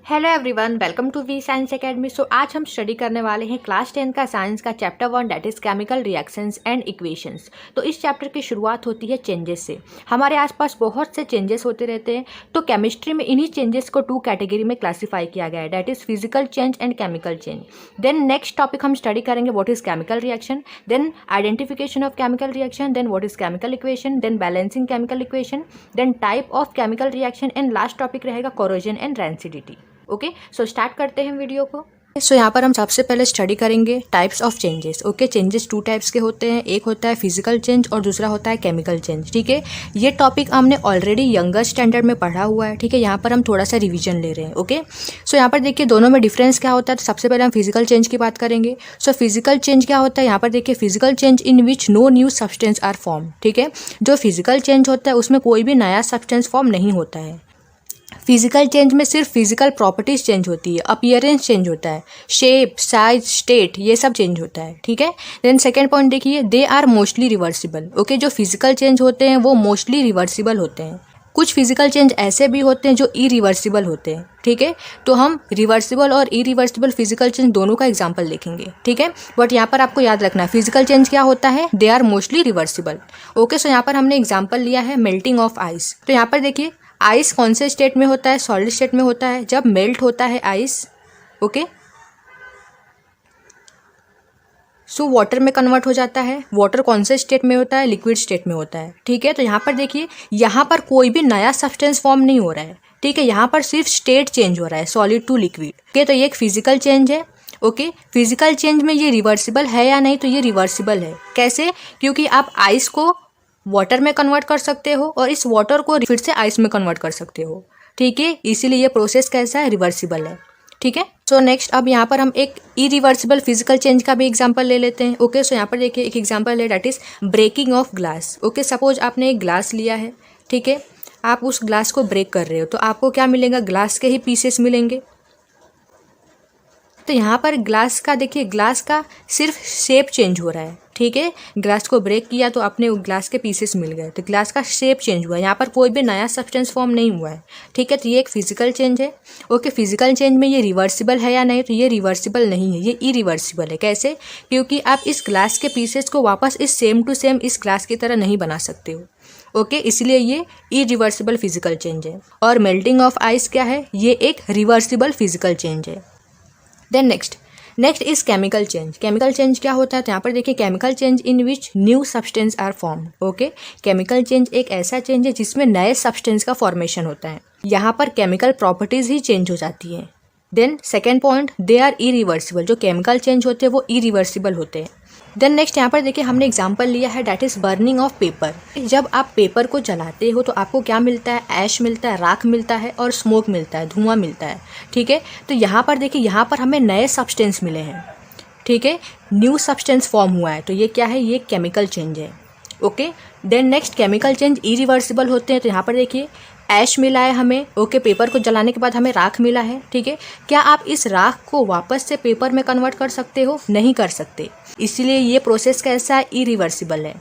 Hello everyone, welcome to V science academy. So आज हम study करने वाले हैं क्लास 10 का साइंस का chapter 1 that is chemical reactions and equations. तो इस चैप्टर की शुरुआत होती है चेंजेस से। हमारे आसपास बहुत से चेंजेस होते रहते हैं, तो केमिस्ट्री में इन्हीं चेंजेस को 2 कैटेगरी में क्लासीफाई किया गया है, that is physical change and chemical change. Then next topic हम स्टडी करेंगे what is chemical reaction, then identification of chemical reaction, then what is chemical equation, then balancing chemical equation, then type of chemical reaction and last topic रहेगा corrosion and rancidity. Okay, so start करते हैं video को। सो यहाँ पर हम सबसे पहले study करेंगे types of changes. Okay, changes 2 types के होते हैं, एक होता है फिजिकल चेंज और दूसरा होता है केमिकल चेंज। ठीक है, ये टॉपिक हमने ऑलरेडी यंगर स्टैंडर्ड में पढ़ा हुआ है। ठीक है, यहाँ पर हम थोड़ा सा रिवीजन ले रहे हैं। ओके, सो यहाँ पर देखिए दोनों में डिफरेंस क्या होता है। तो सबसे पहले हम फिजिकल चेंज की बात करेंगे। सो फिजिकल चेंज क्या होता है, यहाँ पर देखिए physical change in which no new substance are form. ठीक है, जो फिजिकल चेंज होता है उसमें कोई भी नया सब्सटेंस फॉर्म नहीं होता है। फिजिकल चेंज में सिर्फ फिजिकल प्रॉपर्टीज चेंज होती है, अपीयरेंस चेंज होता है, शेप, साइज, स्टेट ये सब चेंज होता है। ठीक है, देन सेकेंड पॉइंट देखिए, they are mostly reversible. Okay, जो फिजिकल चेंज होते हैं वो मोस्टली रिवर्सिबल होते हैं। कुछ फिजिकल चेंज ऐसे भी होते हैं जो इरिवर्सिबल होते हैं। ठीक है, तो हम रिवर्सिबल और इरिवर्सिबल फिजिकल चेंज दोनों का एग्जांपल देखेंगे। ठीक है, बट यहाँ पर आपको याद रखना है फिजिकल चेंज क्या होता है, they are mostly reversible. Okay, so यहाँ पर हमने एग्जाम्पल लिया है मेल्टिंग ऑफ आइस। तो यहाँ पर देखिए आइस कौन से स्टेट में होता है, सॉलिड स्टेट में होता है जब मेल्ट होता है आइस। ओके, सो वाटर में कन्वर्ट हो जाता है। वाटर कौन से स्टेट में होता है, लिक्विड स्टेट में होता है। ठीक है, तो यहाँ पर देखिए यहाँ पर कोई भी नया सब्सटेंस फॉर्म नहीं हो रहा है। ठीक है, यहाँ पर सिर्फ स्टेट चेंज हो रहा है, सॉलिड टू लिक्विड। ओके, तो ये एक फिजिकल चेंज है। ओके, फिजिकल चेंज में ये रिवर्सिबल है या नहीं, तो ये रिवर्सिबल है। कैसे, क्योंकि आप आइस को वाटर में कन्वर्ट कर सकते हो और इस वाटर को फिर से आइस में कन्वर्ट कर सकते हो। ठीक है, इसीलिए ये प्रोसेस कैसा है, रिवर्सिबल है। ठीक है, सो नेक्स्ट अब यहाँ पर हम एक इरिवर्सिबल फिजिकल चेंज का भी एग्जांपल ले लेते हैं। ओके, सो यहाँ पर देखिए एक एग्जांपल है that is breaking of glass. Okay, suppose आपने एक ग्लास लिया है। ठीक है, आप उस ग्लास को ब्रेक कर रहे हो तो आपको क्या मिलेगा, ग्लास के ही पीसेस मिलेंगे। तो यहाँ पर ग्लास का देखिए, ग्लास का सिर्फ शेप चेंज हो रहा है। ठीक है, ग्लास को ब्रेक किया तो अपने ग्लास के पीसेस मिल गए, तो ग्लास का शेप चेंज हुआ है। यहाँ पर कोई भी नया सब्सटेंस फॉर्म नहीं हुआ है। ठीक है, तो ये एक फिजिकल चेंज है। ओके, फिजिकल चेंज में ये रिवर्सिबल है या नहीं, तो ये रिवर्सिबल नहीं है, ये इरिवर्सिबल है। कैसे, क्योंकि आप इस ग्लास के पीसेस को वापस इस सेम टू सेम इस ग्लास की तरह नहीं बना सकते हो। ओके, इसलिए ये इरिवर्सिबल फिजिकल चेंज है। और मेल्टिंग ऑफ आइस क्या है, ये एक रिवर्सिबल फिजिकल चेंज है। Then next is chemical change. Chemical change क्या होता है, तो यहाँ पर देखिए chemical change in which new substance are formed. Okay, chemical change एक ऐसा चेंज है जिसमें नए सब्सटेंस का फॉर्मेशन होता है। यहाँ पर केमिकल प्रॉपर्टीज ही चेंज हो जाती हैं। Then second point, they are irreversible. जो केमिकल चेंज होते हैं वो इरिवर्सिबल होते हैं। देन नेक्स्ट यहाँ पर देखिए हमने एग्जांपल लिया है that is burning of paper. जब आप पेपर को जलाते हो तो आपको क्या मिलता है, ऐश मिलता है, राख मिलता है और स्मोक मिलता है, धुआं मिलता है। ठीक है, तो यहाँ पर देखिए यहाँ पर हमें नए सब्सटेंस मिले हैं। ठीक है, न्यू सब्सटेंस फॉर्म हुआ है, तो ये क्या है, ये केमिकल चेंज है। Okay, then next chemical change irreversible होते हैं। तो यहाँ पर देखिए ऐश मिला है हमें। ओके, पेपर को जलाने के बाद हमें राख मिला है। ठीक है, क्या आप इस राख को वापस से पेपर में कन्वर्ट कर सकते हो, नहीं कर सकते, इसलिए ये प्रोसेस कैसा है, इरिवर्सिबल है।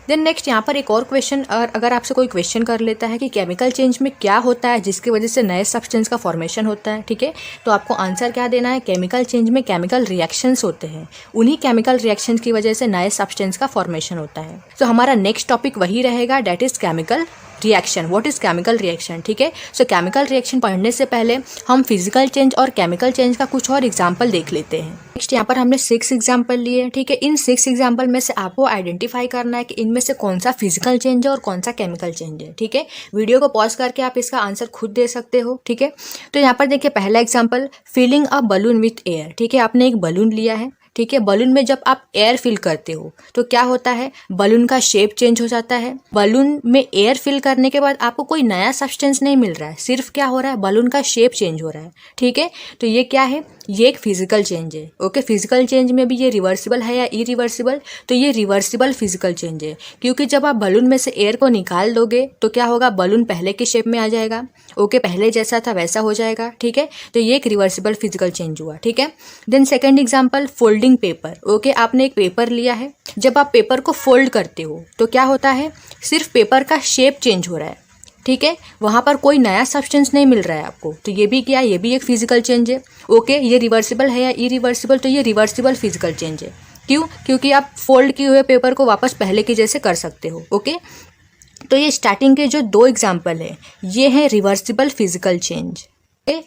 देन नेक्स्ट यहाँ पर एक और क्वेश्चन, अगर आपसे कोई क्वेश्चन कर लेता है कि केमिकल चेंज में क्या होता है जिसकी वजह से नए सब्सटेंस का फॉर्मेशन होता है। ठीक है, तो आपको आंसर क्या देना है, केमिकल चेंज में केमिकल रिएक्शंस होते हैं, उन्हीं केमिकल रिएक्शंस की वजह से नए सब्सटेंस का फॉर्मेशन होता है। तो हमारा नेक्स्ट टॉपिक वही रहेगा, that is chemical reaction. What is chemical reaction. ठीक है, सो केमिकल रिएक्शन पढ़ने से पहले हम फिजिकल चेंज और केमिकल चेंज का कुछ और एग्जांपल देख लेते हैं। नेक्स्ट यहाँ पर हमने 6 एग्जांपल लिए हैं। ठीक है, इन 6 एग्जांपल में से आपको आइडेंटिफाई करना है कि इनमें से कौन सा फिजिकल चेंज है और कौन सा केमिकल चेंज है। ठीक है, वीडियो को पॉज करके आप इसका आंसर खुद दे सकते हो। ठीक है, तो यहाँ पर देखिए पहला example, filling a balloon with air. ठीक है, आपने एक बलून लिया है। ठीक है, बलून में जब आप एयर फिल करते हो तो क्या होता है, बलून का शेप चेंज हो जाता है। बलून में एयर फिल करने के बाद आपको कोई नया सब्सटेंस नहीं मिल रहा है, सिर्फ क्या हो रहा है, बलून का शेप चेंज हो रहा है। ठीक है, तो ये क्या है, ये एक फिजिकल चेंज है। ओके, फिजिकल चेंज में भी ये रिवर्सिबल है या इरिवर्सिबल, तो ये रिवर्सिबल फिजिकल चेंज है, क्योंकि जब आप बलून में से एयर को निकाल दोगे तो क्या होगा, बलून पहले के शेप में आ जाएगा। ओके, पहले जैसा था वैसा हो जाएगा। ठीक है, तो ये एक रिवर्सिबल फिजिकल चेंज हुआ। ठीक है, then second example, folding paper. Okay, आपने एक पेपर लिया है, जब आप पेपर को फोल्ड करते हो तो क्या होता है, सिर्फ पेपर का शेप चेंज हो रहा है। ठीक है, वहाँ पर कोई नया सब्सटेंस नहीं मिल रहा है आपको, तो ये भी क्या है, ये भी एक फिजिकल चेंज है। ओके, ये रिवर्सिबल है या इरिवर्सिबल, तो ये रिवर्सिबल फिजिकल चेंज है। क्यों? क्योंकि आप फोल्ड किए हुए पेपर को वापस पहले के जैसे कर सकते हो। ओके, तो ये स्टार्टिंग के जो 2 एग्जाम्पल है ये है reversible physical change.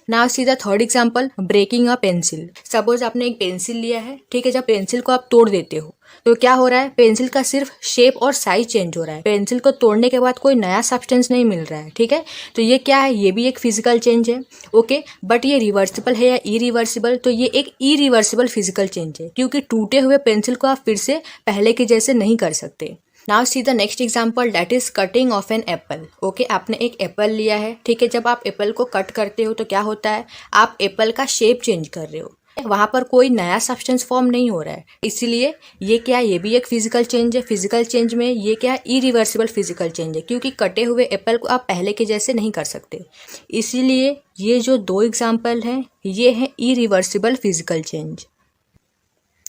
Now see the third example, breaking a pencil. Suppose आपने एक पेंसिल लिया है, ठीक है, जब पेंसिल को आप तोड़ देते हो तो क्या हो रहा है, पेंसिल का सिर्फ शेप और साइज चेंज हो रहा है। पेंसिल को तोड़ने के बाद कोई नया सब्सटेंस नहीं मिल रहा है, ठीक है, तो ये क्या है, ये भी एक फिजिकल चेंज है। ओके, बट ये रिवर्सिबल है या इरिवर्सिबल, तो ये एक इरिवर्सिबल फिजिकल चेंज है, क्योंकि टूटे हुए पेंसिल को आप फिर से पहले के जैसे नहीं कर सकते। Now see the next example, that is cutting of an apple. Okay, आपने एक एप्पल लिया है, ठीक है, जब आप एप्पल को कट करते हो तो क्या होता है, आप एप्पल का शेप चेंज कर रहे हो, वहाँ पर कोई नया सब्सटेंस फॉर्म नहीं हो रहा है, इसीलिए ये क्या है, ये भी एक फिजिकल चेंज है। फिजिकल चेंज में ये क्या है, इरिवर्सिबल फिजिकल चेंज है, क्योंकि कटे हुए एप्पल को आप पहले के जैसे नहीं कर सकते, इसीलिए ये जो 2 एग्जाम्पल हैं ये है irreversible physical change.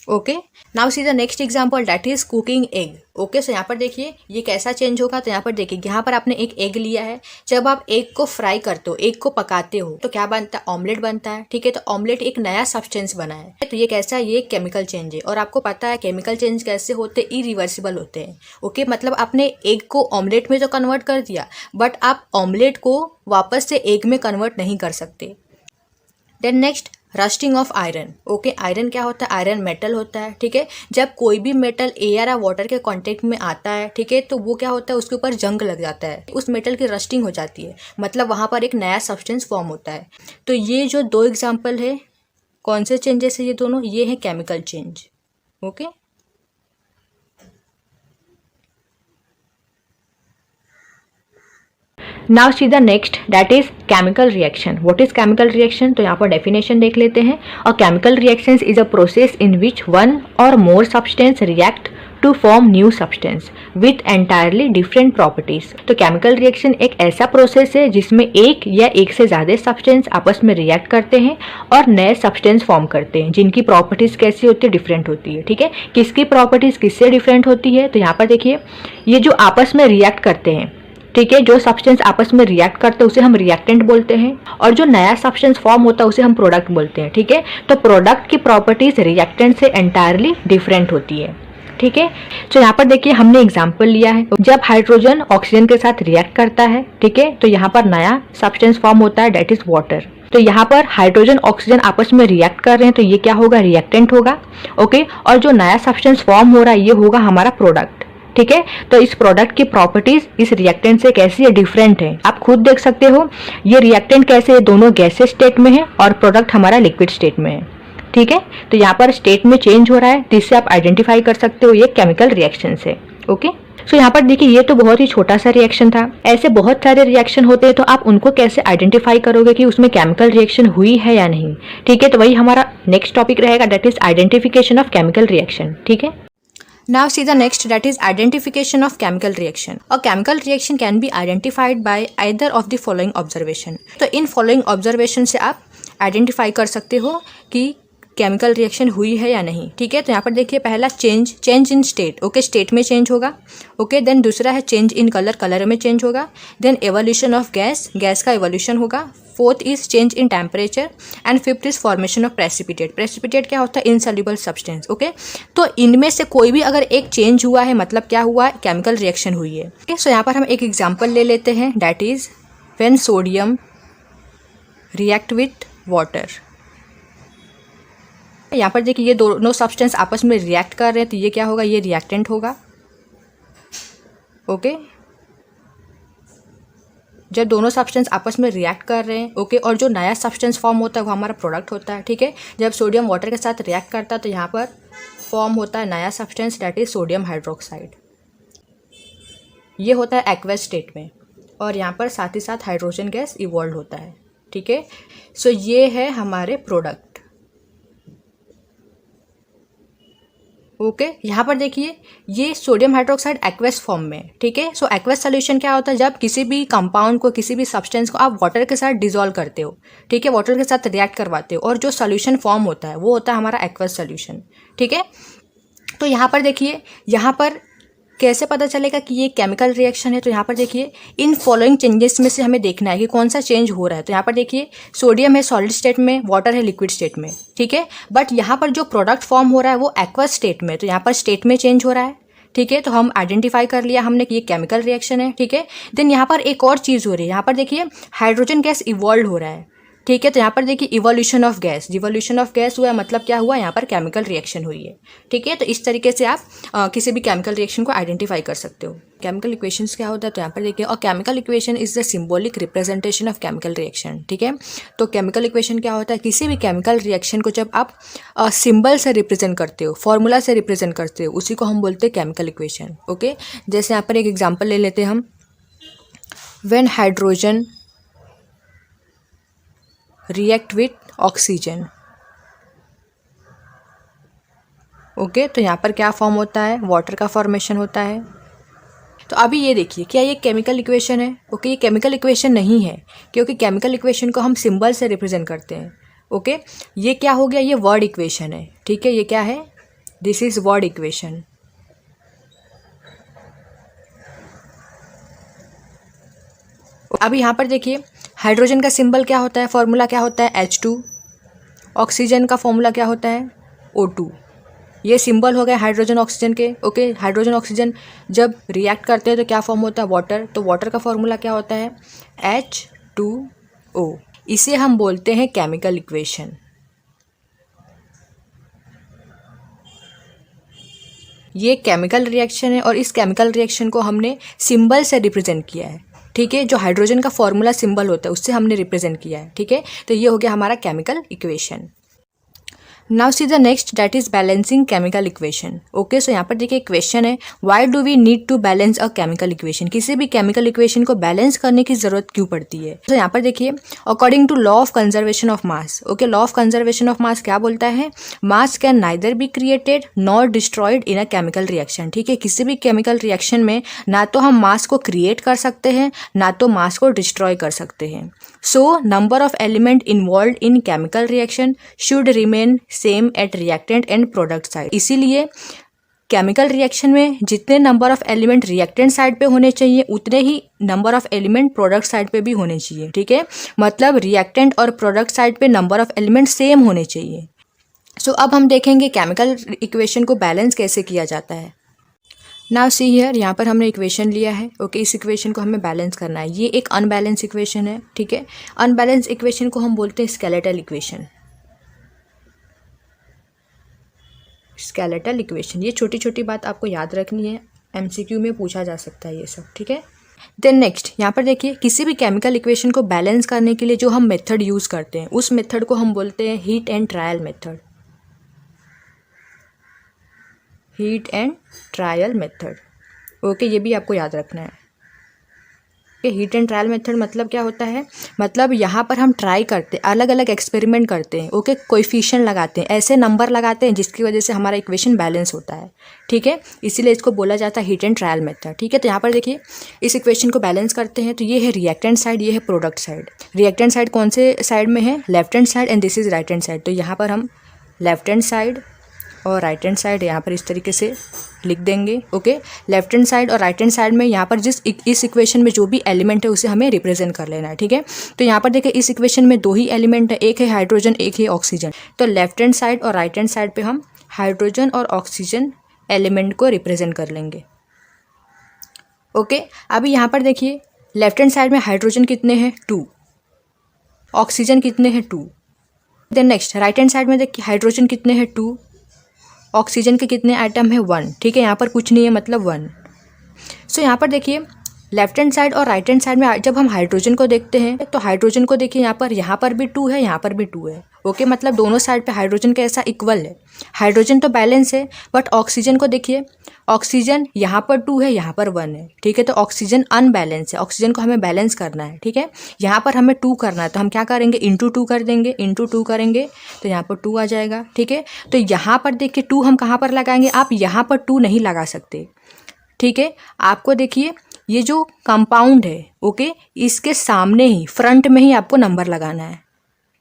Okay, now see the next example, that is cooking egg. Okay, so यहाँ पर देखिए ये कैसा चेंज होगा, तो यहाँ पर देखिए यहाँ पर आपने एक एग लिया है, जब आप एग को फ्राई करते हो, एग को पकाते हो तो क्या बनता है, ऑमलेट बनता है, ठीक है, तो ऑमलेट एक नया सब्सटेंस बना है, तो ये कैसा है, ये केमिकल चेंज है। और आपको पता है केमिकल चेंज कैसे होते हैं, इरिवर्सिबल होते हैं। ओके, मतलब आपने एग को ऑमलेट में तो कन्वर्ट कर दिया, बट आप ऑमलेट को वापस से एग में कन्वर्ट नहीं कर सकते। Then next, rusting of iron. Okay, iron क्या होता है, आयरन मेटल होता है, ठीक है, जब कोई भी मेटल एयर या वाटर के कांटेक्ट में आता है, ठीक है, तो वो क्या होता है, उसके ऊपर जंग लग जाता है, उस मेटल की रस्टिंग हो जाती है, मतलब वहाँ पर एक नया सब्सटेंस फॉर्म होता है। तो ये जो 2 एग्जाम्पल है, कौन से चेंजेस है ये दोनों, ये है chemical change. Okay, now see the next, that is chemical reaction. What is chemical reaction, तो यहाँ पर डेफिनेशन देख लेते हैं। A chemical reaction is a process in which one or more substance react to form new substance with entirely different properties. तो chemical reaction एक ऐसा process है जिसमें एक या एक से ज़्यादा सब्सटेंस आपस में रिएक्ट करते हैं और नए सब्सटेंस फॉर्म करते हैं, जिनकी प्रॉपर्टीज कैसी होती है, डिफरेंट होती है, ठीक है। किसकी प्रॉपर्टीज किससे डिफरेंट होती है, तो यहाँ पर देखिए ये जो आपस में रिएक्ट करते हैं, ठीक है, जो सब्सटेंस आपस में रिएक्ट करते हैं उसे हम रिएक्टेंट बोलते हैं, और जो नया सब्सटेंस फॉर्म होता है उसे हम प्रोडक्ट बोलते हैं, ठीक है। तो प्रोडक्ट की प्रॉपर्टीज रिएक्टेंट से एंटायरली डिफरेंट होती है, ठीक है। तो यहाँ पर देखिए हमने एग्जांपल लिया है, जब हाइड्रोजन ऑक्सीजन के साथ रिएक्ट करता है, ठीक है, तो यहाँ पर नया सब्सटेंस फॉर्म होता है, दैट इज वाटर। तो यहाँ पर हाइड्रोजन ऑक्सीजन आपस में रिएक्ट कर रहे हैं, तो ये क्या होगा, रिएक्टेंट होगा। ओके, और जो नया सब्सटेंस फॉर्म हो रहा है ये होगा हमारा प्रोडक्ट, ठीक है। तो इस प्रोडक्ट की प्रॉपर्टीज इस रिएक्टेंट से कैसी है, डिफरेंट है। आप खुद देख सकते हो ये रिएक्टेंट कैसे है, दोनों गैसेस स्टेट में है और प्रोडक्ट हमारा लिक्विड स्टेट में है, ठीक है। तो यहाँ पर स्टेट में चेंज हो रहा है, जिससे आप आइडेंटिफाई कर सकते हो ये केमिकल रिएक्शन से। ओके, सो यहाँ पर देखिए ये तो बहुत ही छोटा सा रिएक्शन था, ऐसे बहुत सारे रिएक्शन होते हैं, तो आप उनको कैसे आइडेंटिफाई करोगे कि उसमें केमिकल रिएक्शन हुई है या नहीं, ठीक है। तो वही हमारा नेक्स्ट टॉपिक रहेगा, that is identification of chemical reaction, ठीक है। Now see the next, that is identification of chemical reaction. A chemical reaction can be identified by either of the following observation. तो इन following observation से आप identify कर सकते हो कि chemical reaction हुई है या नहीं, ठीक है। तो यहाँ पर देखिए पहला change in state. Okay, state में चेंज होगा। ओके, देन दूसरा है चेंज इन कलर, कलर में चेंज होगा। Then evolution of gas, gas का एवोल्यूशन होगा। Fourth is change in temperature and fifth is formation of precipitate. Precipitate क्या होता है, इनसॉल्युबल सब्सटेंस। ओके, तो इनमें से कोई भी अगर एक चेंज हुआ है मतलब क्या हुआ है, केमिकल रिएक्शन हुई है। ओके, सो यहाँ पर हम एक एग्जाम्पल ले लेते हैं, that is when sodium react with water. यहाँ पर देखिए ये दोनों सब्सटेंस आपस में रिएक्ट कर रहे हैं, तो ये क्या होगा, ये रिएक्टेंट होगा। ओके, जब दोनों सब्सटेंस आपस में रिएक्ट कर रहे हैं, ओके, और जो नया सब्सटेंस फॉर्म होता है वो हमारा प्रोडक्ट होता है, ठीक है। जब सोडियम वाटर के साथ रिएक्ट करता है तो यहाँ पर फॉर्म होता है नया substance, that is sodium hydroxide. ये होता है एक्वस स्टेट में, और यहाँ पर साथ ही साथ हाइड्रोजन गैस इवॉल्व होता है, ठीक है। सो ये है हमारे प्रोडक्ट। ओके, यहाँ पर देखिए ये सोडियम हाइड्रोक्साइड एक्वस फॉर्म में, ठीक है। सो एक्वस सोल्यूशन क्या होता है, जब किसी भी कंपाउंड को, किसी भी सब्सटेंस को आप वाटर के साथ डिसॉल्व करते हो, ठीक है, वाटर के साथ रिएक्ट करवाते हो, और जो सोल्यूशन फॉर्म होता है वो होता है हमारा एक्वस सोल्यूशन, ठीक है। तो यहाँ पर देखिए यहाँ पर कैसे पता चलेगा कि ये केमिकल रिएक्शन है? तो यहाँ पर देखिए इन फॉलोइंग चेंजेस में से हमें देखना है कि कौन सा चेंज हो रहा है। तो यहाँ पर देखिए सोडियम है सॉलिड स्टेट में, वाटर है लिक्विड स्टेट में, ठीक है। बट यहाँ पर जो प्रोडक्ट फॉर्म हो रहा है वो एक्वस स्टेट में, तो यहाँ पर स्टेट में चेंज हो रहा है, ठीक है। तो हम आइडेंटिफाई कर लिया हमने कि ये केमिकल रिएक्शन है, ठीक है। देन यहाँ पर एक और चीज़ हो रही है, यहाँ पर देखिए हाइड्रोजन गैस इवॉल्व हो रहा है, ठीक है। तो यहाँ पर देखिए evolution of gas, evolution of gas हुआ है, मतलब क्या हुआ, यहाँ पर केमिकल रिएक्शन हुई है, ठीक है। तो इस तरीके से आप किसी भी केमिकल रिएक्शन को आइडेंटिफाई कर सकते हो। केमिकल इक्वेशंस क्या होता है? तो यहाँ पर देखिए और chemical equation is the symbolic representation of chemical reaction, ठीक है। तो केमिकल इक्वेशन क्या होता है? किसी भी केमिकल रिएक्शन को जब आप सिंबल से रिप्रेजेंट करते हो, फॉर्मूला से रिप्रेजेंट करते हो, उसी को हम बोलते हैं केमिकल इक्वेशन, ओके। जैसे यहाँ पर एक एग्जाम्पल ले लेते हैं हम, when hydrogen react with oxygen, okay. तो यहाँ पर क्या फॉर्म होता है? वाटर का फॉर्मेशन होता है। तो अभी ये देखिए क्या ये केमिकल इक्वेशन है? ओके, ये केमिकल इक्वेशन नहीं है क्योंकि केमिकल इक्वेशन को हम सिंबल से रिप्रेजेंट करते हैं, ओके। ये क्या हो गया? ये वर्ड इक्वेशन है, ठीक है। ये क्या है? This is word equation. अभी यहाँ पर देखिए हाइड्रोजन का सिंबल क्या होता है, फॉर्मूला क्या होता है? H2। ऑक्सीजन का फॉर्मूला क्या होता है? O2। ये सिंबल हो गए हाइड्रोजन ऑक्सीजन के, ओके। हाइड्रोजन ऑक्सीजन जब रिएक्ट करते हैं तो क्या फॉर्म होता है? वाटर। तो वाटर का फॉर्मूला क्या होता है? H2O। इसे हम बोलते हैं केमिकल इक्वेशन। ये केमिकल रिएक्शन है और इस केमिकल रिएक्शन को हमने सिंबल से रिप्रेजेंट किया है, ठीक है। जो हाइड्रोजन का फॉर्मूला सिंबल होता है उससे हमने रिप्रेजेंट किया है, ठीक है। तो ये हो गया हमारा chemical equation. Now see the next, that is balancing chemical equation, okay. So यहाँ पर देखिए क्वेश्चन है, why do we need to balance a chemical equation? किसी भी केमिकल इक्वेशन को बैलेंस करने की जरूरत क्यों पड़ती है? तो यहाँ पर देखिए according to law of conservation of mass, okay. Law of conservation of mass क्या बोलता है? Mass can neither be created nor destroyed in a chemical reaction, ठीक है। किसी भी केमिकल रिएक्शन में ना तो हम मास को क्रिएट कर सकते हैं ना तो मास को डिस्ट्रॉय कर सकते हैं। So number of element involve in chemical reaction should remain same at reactant and product side. इसीलिए केमिकल रिएक्शन में जितने number of element reactant side पे होने चाहिए उतने ही number of element product side पे भी होने चाहिए, ठीक है। मतलब रिएक्टेंट और प्रोडक्ट साइड पे नंबर ऑफ एलिमेंट सेम होने चाहिए। सो अब हम देखेंगे केमिकल इक्वेशन को बैलेंस कैसे किया जाता है। नाउ सी हियर, यहाँ पर हमने इक्वेशन लिया है, ओके। इस इक्वेशन को हमें बैलेंस करना है। ये एक अनबैलेंस इक्वेशन है, ठीक है। अनबैलेंस इक्वेशन को हम बोलते हैं स्केलेटल इक्वेशन। स्केलेटल इक्वेशन, ये छोटी छोटी बात आपको याद रखनी है, एमसीक्यू में पूछा जा सकता है ये सब, ठीक है। देन नेक्स्ट यहाँ पर देखिए किसी भी केमिकल इक्वेशन को बैलेंस करने के लिए जो हम मेथड यूज़ करते हैं उस मेथड को हम बोलते हैं heat and trial method. Heat and trial method, okay. ये भी आपको याद रखना है। हीट एंड ट्रायल मेथड मतलब क्या होता है? मतलब यहाँ पर हम ट्राई करते हैं, अलग अलग एक्सपेरिमेंट करते हैं, ओके। कोएफिशिएंट लगाते हैं, ऐसे नंबर लगाते हैं जिसकी वजह से हमारा इक्वेशन बैलेंस होता है, ठीक है। इसीलिए इसको बोला जाता है हीट एंड ट्रायल मेथड, ठीक है। तो यहाँ पर देखिए इस इक्वेशन को बैलेंस करते हैं तो ये है रिएक्टेंट साइड, ये है प्रोडक्ट साइड। रिएक्टेंट साइड कौन से साइड में है? Left hand side, and this is right hand side. तो यहाँ पर हम लेफ्ट हैंड साइड और राइट हैंड साइड यहाँ पर इस तरीके से लिख देंगे, ओके। लेफ्ट हैंड साइड और राइट हैंड साइड में यहाँ पर इस इक्वेशन में जो भी एलिमेंट है उसे हमें रिप्रेजेंट कर लेना है, ठीक है। तो यहाँ पर देखिए इस इक्वेशन में दो ही एलिमेंट है, एक है हाइड्रोजन एक है ऑक्सीजन। तो लेफ्ट हैंड साइड और राइट हैंड साइड पे हम हाइड्रोजन और ऑक्सीजन एलिमेंट को रिप्रेजेंट कर लेंगे, ओके। अभी यहाँ पर देखिए लेफ्ट हैंड साइड में हाइड्रोजन कितने हैं? 2। ऑक्सीजन कितने हैं? 2। Then next right hand side में देखिए हाइड्रोजन कितने हैं? 2। ऑक्सीजन के कितने आइटम है? 1, ठीक है। यहाँ पर कुछ नहीं है मतलब 1। सो यहाँ पर देखिए लेफ्ट हैंड साइड और राइट हैंड साइड में जब हम हाइड्रोजन को देखते हैं तो हाइड्रोजन को देखिए यहाँ पर भी 2 है, यहाँ पर भी 2 है, ओके। मतलब दोनों साइड पे हाइड्रोजन के ऐसा इक्वल है। हाइड्रोजन तो बैलेंस है, बट ऑक्सीजन को देखिए, ऑक्सीजन यहाँ पर 2 है, यहाँ पर 1 है, ठीक है। तो ऑक्सीजन अनबैलेंस है, ऑक्सीजन को हमें बैलेंस करना है, ठीक है। यहाँ पर हमें 2 करना है तो हम क्या करेंगे? इंटू 2 कर देंगे, इंटू 2 करेंगे तो यहाँ पर 2 आ जाएगा, ठीक है। तो यहाँ पर देखिए 2 हम कहाँ पर लगाएंगे? आप यहाँ पर 2 नहीं लगा सकते, ठीक है। आपको देखिए ये जो कंपाउंड है, ओके, इसके सामने ही फ्रंट में ही आपको नंबर लगाना है,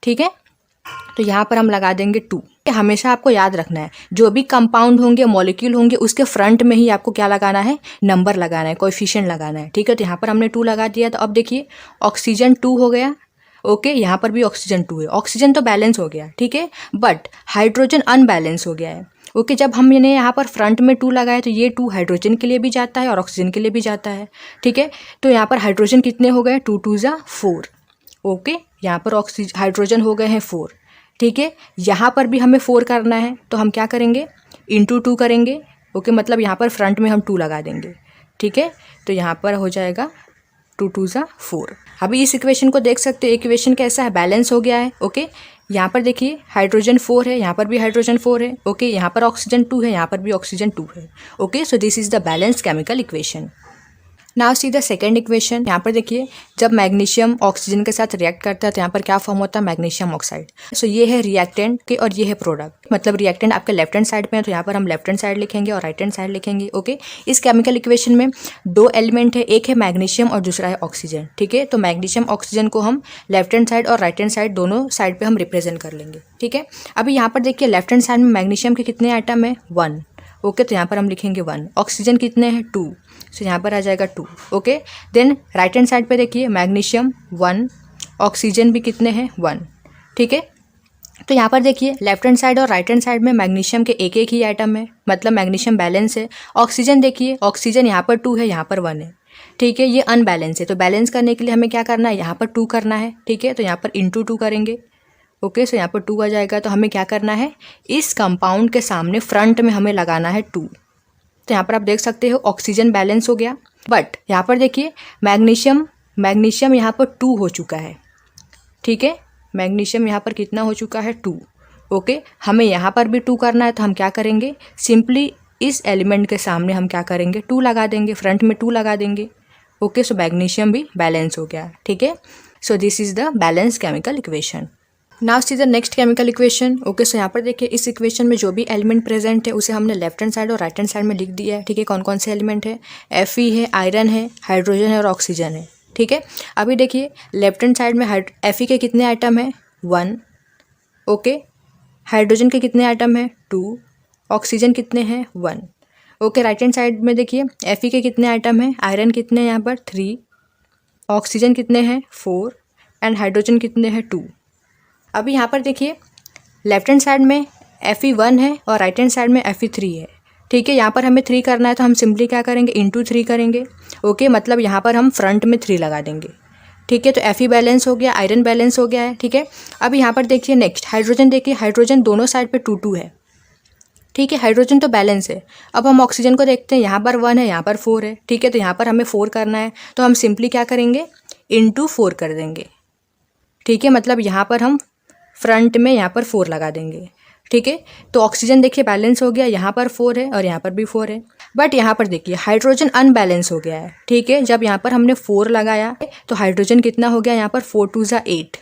ठीक है। तो यहाँ पर हम लगा देंगे 2। है, हमेशा आपको याद रखना है जो भी कंपाउंड होंगे, मॉलिक्यूल होंगे, उसके फ्रंट में ही आपको क्या लगाना है, नंबर लगाना है, कोएफिशिएंट लगाना है। ठीक है, तो यहाँ पर हमने 2 लगा दिया। तो अब देखिए ऑक्सीजन 2 हो गया। ओके, यहाँ पर भी ऑक्सीजन 2 है। ऑक्सीजन तो बैलेंस हो गया, ठीक है, बट हाइड्रोजन अनबैलेंस हो गया है। ओके, जब हमने यहाँ पर फ्रंट में 2 लगाया तो ये 2 हाइड्रोजन के लिए भी जाता है और ऑक्सीजन के लिए भी जाता है। ठीक है, तो यहाँ पर हाइड्रोजन कितने हो गए, 2 2 ज़ा 4। ओके, यहाँ पर हाइड्रोजन हो गए हैं 4। ठीक है, यहाँ पर भी हमें 4 करना है, तो हम क्या करेंगे, इंटू 2 करेंगे। ओके, मतलब यहाँ पर फ्रंट में हम 2 लगा देंगे। ठीक है, तो यहाँ पर हो जाएगा 2 2 ज़ा 4। अभी इस इक्वेशन को देख सकते हो, इक्वेशन कैसा है, बैलेंस हो गया है। ओके, यहाँ पर देखिए हाइड्रोजन 4 है, यहाँ पर भी हाइड्रोजन 4 है। ओके, यहाँ पर ऑक्सीजन 2 है, यहाँ पर भी ऑक्सीजन 2 है। Okay, so this is the balance chemical equation. Now see the second equation. यहाँ पर देखिए जब मैग्नीशियम ऑक्सीजन के साथ रिएक्ट करता है तो यहाँ पर क्या फॉर्म होता है, मैग्नीशियम ऑक्साइड। सो ये है रिएक्टेंट के और ये है प्रोडक्ट। मतलब रिएक्टेंट आपके लेफ्ट हैंड साइड में है तो यहाँ पर हम लेफ्ट हैंड साइड लिखेंगे और राइट हैंड साइड लिखेंगे। ओके, इस केमिकल इक्वेशन में 2 एलिमेंट है, एक है मैग्नीशियम और दूसरा है ऑक्सीजन। ठीक है, तो मैग्नीशियम ऑक्सीजन को हम लेफ्ट हैंड साइड और राइट हैंड साइड दोनों साइड पर हम रिप्रेजेंट कर लेंगे। ठीक है, अभी यहाँ पर देखिए लेफ्ट हैंड साइड में मैग्नीशियम के कितने आइटम है, 1। ओके, तो यहाँ पर हम लिखेंगे 1। ऑक्सीजन कितने हैं, 2, सो यहाँ पर आ जाएगा 2। Okay, then right hand side पे देखिए मैग्नीशियम 1, ऑक्सीजन भी कितने हैं, 1। ठीक है, तो यहाँ पर देखिए लेफ्ट हैंड साइड और राइट हैंड साइड में मैग्नीशियम के एक एक ही आइटम है, मतलब मैग्नीशियम बैलेंस है। ऑक्सीजन देखिए, ऑक्सीजन यहाँ पर 2 है, यहाँ पर 1 है। ठीक है, ये अनबैलेंस है, तो बैलेंस करने के लिए हमें क्या करना है, यहाँ पर 2 करना है। ठीक है, तो यहाँ पर इंटू 2 करेंगे। ओके, सो यहाँ पर 2 आ जाएगा। तो हमें क्या करना है, इस कंपाउंड के सामने फ्रंट में हमें लगाना है 2। तो यहाँ पर आप देख सकते हो ऑक्सीजन बैलेंस हो गया, बट यहाँ पर देखिए मैग्नीशियम यहाँ पर 2 हो चुका है। ठीक है, मैग्नीशियम यहाँ पर कितना हो चुका है, 2। ओके, हमें यहाँ पर भी 2 करना है, तो हम क्या करेंगे, सिंपली इस एलिमेंट के सामने हम क्या करेंगे, 2 लगा देंगे, फ्रंट में 2 लगा देंगे। ओके, सो मैग्नीशियम भी बैलेंस हो गया। ठीक है, so this is the balance chemical equation. Now see the next chemical equation. Okay, so यहाँ पर देखिए इस इक्वेशन में जो भी एलिमेंट प्रेजेंट है उसे हमने लेफ्ट हैंड साइड और राइट हैंड साइड में लिख दिया है। ठीक है, कौन कौन से एलिमेंट है, Fe है, आयरन है, हाइड्रोजन है और ऑक्सीजन है। ठीक है, अभी देखिए लेफ्ट हैंड साइड में Fe के कितने आइटम है, 1। ओके, हाइड्रोजन के कितने आइटम है, 2। ऑक्सीजन कितने हैं, 1। ओके, राइट हैंड साइड में देखिए Fe के कितने आइटम है, आयरन कितने हैं यहाँ पर, 3। ऑक्सीजन कितने हैं, 4 एंड हाइड्रोजन कितने हैं, 2। अभी यहाँ पर देखिए लेफ्ट हैंड साइड में Fe1 है और राइट हैंड साइड में Fe3 है। ठीक है, यहाँ पर हमें 3 करना है तो हम सिंपली क्या करेंगे, इंटू 3 करेंगे। ओके, मतलब यहाँ पर हम फ्रंट में 3 लगा देंगे। ठीक है, तो Fe बैलेंस हो गया, आयरन बैलेंस हो गया है। ठीक है, अब यहाँ पर देखिए नेक्स्ट हाइड्रोजन देखिए, हाइड्रोजन दोनों साइड पे 2 2 है। ठीक है, हाइड्रोजन तो बैलेंस है। अब हम ऑक्सीजन को देखते हैं, यहाँ पर 1 है, यहाँ पर 4 है। ठीक है, तो यहाँ पर हमें 4 करना है तो हम सिंपली क्या करेंगे, इंटू 4 कर देंगे। ठीक है, मतलब यहाँ पर हम फ्रंट में यहाँ पर 4 लगा देंगे। ठीक है, तो ऑक्सीजन देखिए बैलेंस हो गया, यहाँ पर 4 है और यहाँ पर भी 4 है। बट यहाँ पर देखिए हाइड्रोजन अनबैलेंस हो गया है। ठीक है, जब यहाँ पर हमने 4 लगाया तो हाइड्रोजन कितना हो गया, यहाँ पर 4 2 ज़ा 8।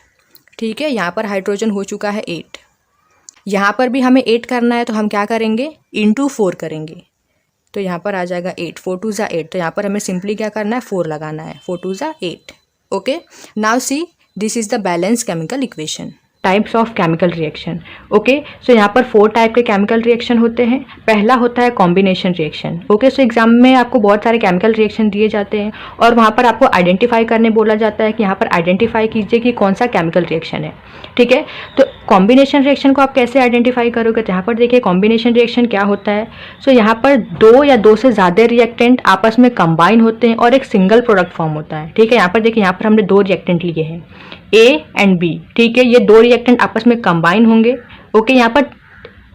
ठीक है, यहाँ पर हाइड्रोजन हो चुका है 8। यहाँ पर भी हमें 8 करना है तो हम क्या करेंगे, इंटू 4 करेंगे। तो यहाँ पर आ जाएगा 8, 4 2 ज़ा 8। तो यहाँ पर हमें सिंपली क्या करना है, 4 लगाना है, 4 2 ज़ा 8। Okay, now see this is the balance chemical equation. Types of chemical reaction. Okay, so यहाँ पर 4 टाइप के केमिकल रिएक्शन होते हैं। पहला होता है combination reaction. Okay, so exam में आपको बहुत सारे केमिकल रिएक्शन दिए जाते हैं और वहाँ पर आपको आइडेंटिफाई करने बोला जाता है कि यहाँ पर आइडेंटिफाई कीजिए कि कौन सा केमिकल रिएक्शन है। ठीक है, तो कॉम्बिनेशन रिएक्शन को आप कैसे आइडेंटिफाई करोगे, तो यहाँ पर देखिए कॉम्बिनेशन रिएक्शन क्या होता है। सो यहाँ पर 2 या 2 से ज़्यादा रिएक्टेंट आपस में कंबाइन होते हैं और एक सिंगल प्रोडक्ट फॉर्म होता है। ठीक है, यहाँ पर देखिए, यहाँ पर हमने 2 रिएक्टेंट लिए हैं, A एंड B। ठीक है, ये 2 रिएक्टेंट आपस में कंबाइन होंगे। ओके, यहाँ पर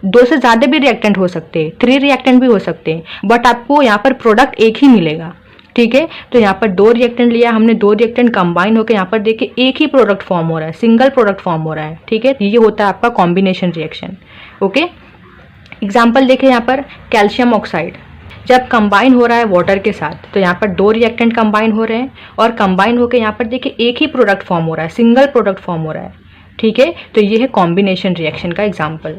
2 से ज़्यादा भी रिएक्टेंट हो सकते हैं, 3 रिएक्टेंट भी हो सकते हैं, बट आपको यहाँ पर प्रोडक्ट एक ही मिलेगा। ठीक है, तो यहाँ पर 2 रिएक्टेंट लिया हमने, 2 रिएक्टेंट कंबाइन होकर यहाँ पर देखिए एक ही प्रोडक्ट फॉर्म हो रहा है, सिंगल प्रोडक्ट फॉर्म हो रहा है। ठीक है, ये होता है आपका कॉम्बिनेशन रिएक्शन। ओके, एग्जाम्पल देखें यहाँ पर कैल्शियम ऑक्साइड जब कंबाइन हो रहा है वाटर के साथ, तो यहाँ पर 2 रिएक्टेंट कंबाइन हो रहे हैं और कंबाइन होकर यहाँ पर देखिए एक ही प्रोडक्ट फॉर्म हो रहा है, सिंगल प्रोडक्ट फॉर्म हो रहा है। ठीक है, तो ये है कॉम्बिनेशन रिएक्शन का एग्जाम्पल।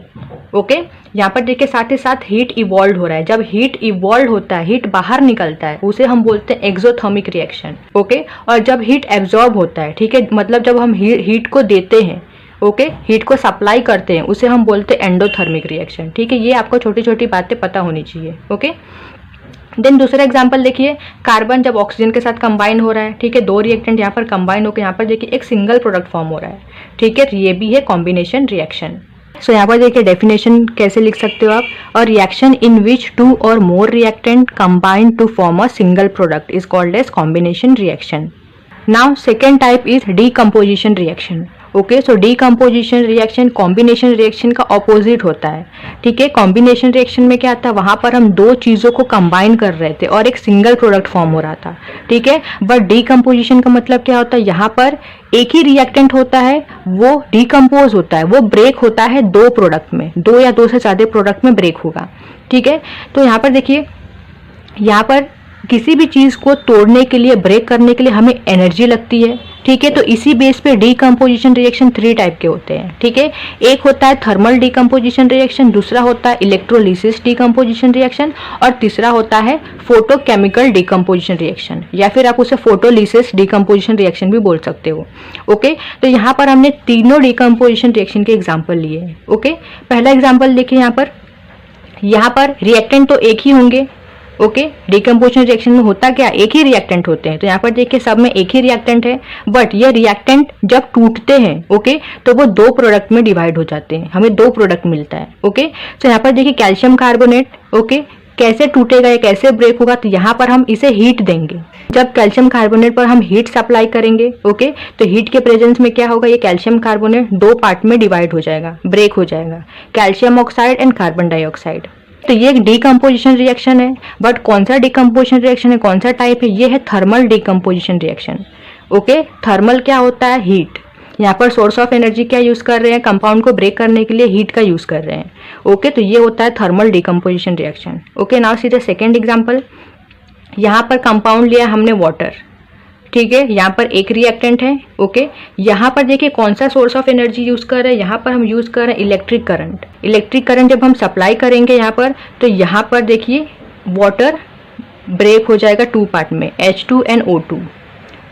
ओके, यहाँ पर देखिए साथ ही साथ हीट इवॉल्व हो रहा है। जब हीट इवॉल्व होता है, हीट बाहर निकलता है, उसे हम बोलते हैं एक्सोथर्मिक रिएक्शन। ओके, और जब हीट एब्जॉर्ब होता है, ठीक है, मतलब जब हम हीट को देते हैं, ओके, हीट को सप्लाई करते हैं, उसे हम बोलते हैं एंडोथर्मिक रिएक्शन। ठीक है, ये आपको छोटी छोटी बातें पता होनी चाहिए। ओके, देन दूसरा एग्जांपल देखिए, कार्बन जब ऑक्सीजन के साथ कंबाइन हो रहा है, ठीक है, दो रिएक्टेंट यहाँ पर कंबाइन होकर यहाँ पर देखिए एक सिंगल प्रोडक्ट फॉर्म हो रहा है। ठीक है, ये भी है कॉम्बिनेशन रिएक्शन। सो यहाँ पर देखिए डेफिनेशन कैसे लिख सकते हो आप, a reaction in which two or more reactant combine to form a single product is called as combination reaction. Now second type is decomposition reaction. Okay, so decomposition reaction combination reaction का opposite होता है। ठीक है, combination reaction में क्या था, वहां पर हम दो चीज़ों को कंबाइन कर रहे थे और एक सिंगल प्रोडक्ट फॉर्म हो रहा था। ठीक है, बट डीकम्पोजिशन का मतलब क्या होता है, यहाँ पर एक ही रिएक्टेंट होता है, वो डीकम्पोज होता है, वो ब्रेक होता है दो प्रोडक्ट में, दो या दो से ज़्यादा प्रोडक्ट में ब्रेक होगा। ठीक है, तो यहाँ पर देखिए, यहाँ पर किसी भी चीज़ को तोड़ने के लिए, ब्रेक करने के लिए हमें एनर्जी लगती है। ठीक है, तो इसी बेस पे डीकम्पोजिशन रिएक्शन थ्री टाइप के होते हैं। ठीक है, एक होता है थर्मल डीकम्पोजिशन रिएक्शन, दूसरा होता है इलेक्ट्रोलिसिस डीकम्पोजिशन रिएक्शन, और तीसरा होता है फोटोकेमिकल डीकम्पोजिशन रिएक्शन, या फिर आप उसे फोटोलिसिस डीकम्पोजिशन रिएक्शन भी बोल सकते हो। ओके, तो यहाँ पर हमने तीनों डीकम्पोजिशन रिएक्शन के एग्जाम्पल लिए हैं। ओके, पहला एग्जाम्पल देखिए, यहाँ पर रिएक्टेंट तो एक ही होंगे। ओके, डीकम्पोजिशन रिएक्शन में होता क्या, एक ही रिएक्टेंट होते हैं। तो यहाँ पर देखिए सब में एक ही रिएक्टेंट है, बट ये रिएक्टेंट जब टूटते हैं, ओके, तो वो दो प्रोडक्ट में डिवाइड हो जाते हैं, हमें दो प्रोडक्ट मिलता है। ओके, तो यहाँ पर देखिए कैल्शियम कार्बोनेट, ओके, कैसे टूटेगा या कैसे ब्रेक होगा, तो यहाँ पर हम इसे हीट देंगे। जब कैल्शियम कार्बोनेट पर हम हीट सप्लाई करेंगे, ओके, तो हीट के प्रेजेंस में क्या होगा, ये कैल्शियम कार्बोनेट दो पार्ट में डिवाइड हो जाएगा, ब्रेक हो जाएगा, calcium oxide and carbon dioxide. तो ये एक डीकम्पोजिशन रिएक्शन है, बट कौन सा डीकम्पोजिशन रिएक्शन है, कौन सा टाइप है, ये है thermal decomposition reaction. Okay, thermal क्या होता है, हीट। यहाँ पर सोर्स ऑफ एनर्जी क्या यूज कर रहे हैं, कंपाउंड को ब्रेक करने के लिए हीट का यूज कर रहे हैं। ओके, तो ये होता है thermal decomposition reaction. Okay, now see the second example, यहाँ पर कंपाउंड लिया हमने वाटर। ठीक है, यहाँ पर एक रिएक्टेंट है। ओके, यहाँ पर देखिए कौन सा सोर्स ऑफ एनर्जी यूज कर रहे हैं, यहाँ पर हम यूज कर रहे हैं इलेक्ट्रिक करंट। इलेक्ट्रिक करंट जब हम सप्लाई करेंगे यहाँ पर, तो यहाँ पर देखिए वाटर ब्रेक हो जाएगा टू पार्ट में, H2 एंड O2।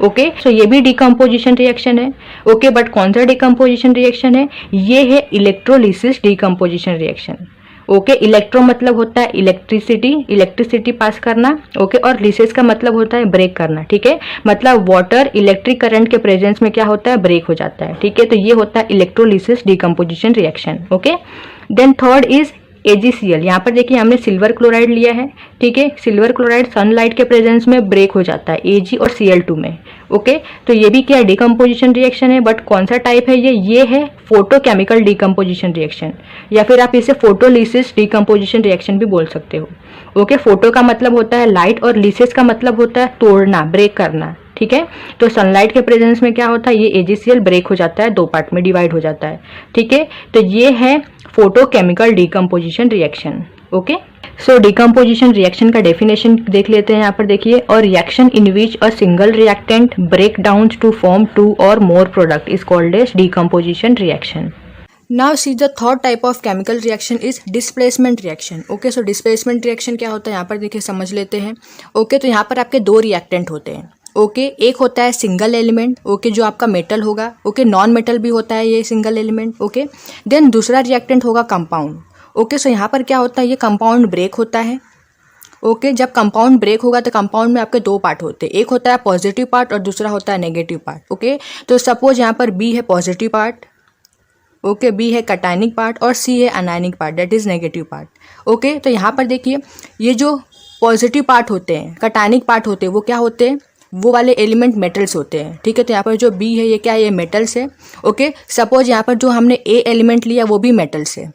ओके, सो ये भी डीकम्पोजिशन रिएक्शन है। ओके, बट कौन सा डीकम्पोजिशन रिएक्शन है, ये है electrolysis decomposition reaction. Okay, electro मतलब होता है इलेक्ट्रिसिटी, इलेक्ट्रिसिटी पास करना। ओके, और लिसिस का मतलब होता है ब्रेक करना। ठीक है, मतलब वाटर इलेक्ट्रिक करंट के प्रेजेंस में क्या होता है, ब्रेक हो जाता है। ठीक है, तो ये होता है electrolysis decomposition reaction. Okay, then third is AgCl। यहाँ पर देखिए हमने सिल्वर क्लोराइड लिया है। ठीक है, सिल्वर क्लोराइड सनलाइट के प्रेजेंस में ब्रेक हो जाता है Ag और Cl2 में। ओके, तो ये भी क्या डीकम्पोजिशन रिएक्शन है, बट कौन सा टाइप है, ये है फोटोकेमिकल डीकम्पोजिशन रिएक्शन, या फिर आप इसे फोटोलिसिस डीकम्पोजिशन रिएक्शन भी बोल सकते हो। ओके, फोटो का मतलब होता है लाइट और लिसिस का मतलब होता है तोड़ना, ब्रेक करना। ठीक है, तो सनलाइट के प्रेजेंस में क्या होता है, ये AgCl ब्रेक हो जाता है, दो पार्ट में डिवाइड हो जाता है। ठीक है, तो ये है photochemical decomposition reaction. Okay, so decomposition reaction का डेफिनेशन देख लेते हैं। यहाँ पर देखिए, और reaction in which a single reactant break down to form two or more product is called as decomposition reaction. Now see the third type of chemical reaction is displacement reaction. Okay, so displacement reaction क्या होता है, यहाँ पर देखिए समझ लेते हैं। Okay, तो यहाँ पर आपके दो रिएक्टेंट होते हैं। ओके, एक होता है सिंगल एलिमेंट, ओके, जो आपका मेटल होगा। ओके, नॉन मेटल भी होता है ये सिंगल एलिमेंट। ओके, देन दूसरा रिएक्टेंट होगा कंपाउंड। ओके, सो यहाँ पर क्या होता है, ये कंपाउंड ब्रेक होता है। ओके, जब कंपाउंड ब्रेक होगा तो कंपाउंड में आपके दो पार्ट होते हैं, एक होता है पॉजिटिव पार्ट और दूसरा होता है नेगेटिव पार्ट। ओके, तो सपोज यहाँ पर B है पॉजिटिव पार्ट, ओके, B है कैटायनिक पार्ट और C है anionic part, that is negative part. Okay, तो यहाँ पर देखिए ये जो पॉजिटिव पार्ट होते हैं, कैटायनिक पार्ट होते हैं, वो क्या होते हैं, वो वाले एलिमेंट मेटल्स होते हैं। ठीक है, तो यहाँ पर जो B है ये क्या है, ये मेटल्स है। ओके, सपोज यहाँ पर जो हमने A एलिमेंट लिया वो भी मेटल्स है।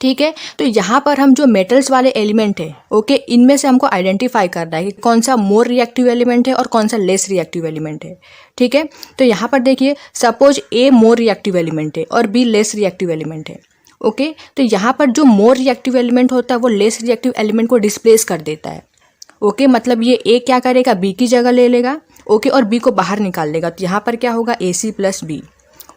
ठीक है, तो यहाँ पर हम जो मेटल्स वाले एलिमेंट है, ओके, इनमें से हमको आइडेंटिफाई करना है कि कौन सा मोर रिएक्टिव एलिमेंट है और कौन सा लेस रिएक्टिव एलिमेंट है। ठीक है, तो यहाँ पर देखिए suppose A more reactive element है और B लेस रिएक्टिव एलिमेंट है। ओके, तो यहाँ पर जो मोर रिएक्टिव एलिमेंट होता है वो लेस रिएक्टिव एलिमेंट को डिस्प्लेस कर देता है। ओके, मतलब ये A क्या करेगा, B की जगह ले लेगा। ओके, और B को बाहर निकाल लेगा, तो यहाँ पर क्या होगा, AC + B।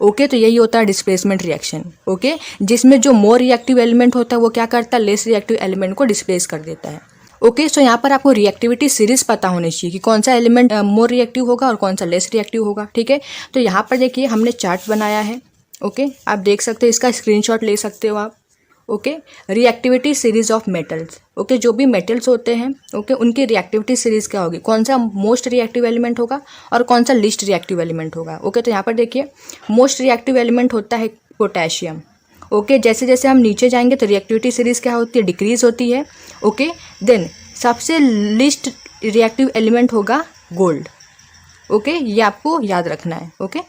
ओके, तो यही होता है डिस्प्लेसमेंट रिएक्शन। ओके, जिसमें जो मोर रिएक्टिव एलिमेंट होता है वो क्या करता है, लेस रिएक्टिव एलिमेंट को डिस्प्लेस कर देता है। ओके, सो यहाँ पर आपको रिएक्टिविटी सीरीज पता होनी चाहिए कि कौन सा एलिमेंट मोर रिएक्टिव होगा और कौन सा लेस रिएक्टिव होगा। ठीक है, तो यहाँ पर देखिए हमने चार्ट बनाया है। ओके आप देख सकते हैं, इसका स्क्रीनशॉट ले सकते हो आप। Okay reactivity series of metals, okay जो भी मेटल्स होते हैं ओके उनकी रिएक्टिविटी सीरीज क्या होगी, कौन सा मोस्ट रिएक्टिव एलिमेंट होगा और कौन सा लीस्ट रिएक्टिव एलिमेंट होगा। ओके तो यहाँ पर देखिए मोस्ट रिएक्टिव एलिमेंट होता है पोटेशियम। ओके जैसे जैसे हम नीचे जाएंगे तो रिएक्टिविटी सीरीज क्या होती है, डिक्रीज होती है। ओके देन सबसे लीस्ट रिएक्टिव एलिमेंट होगा गोल्ड। ओके ये आपको याद रखना है। ओके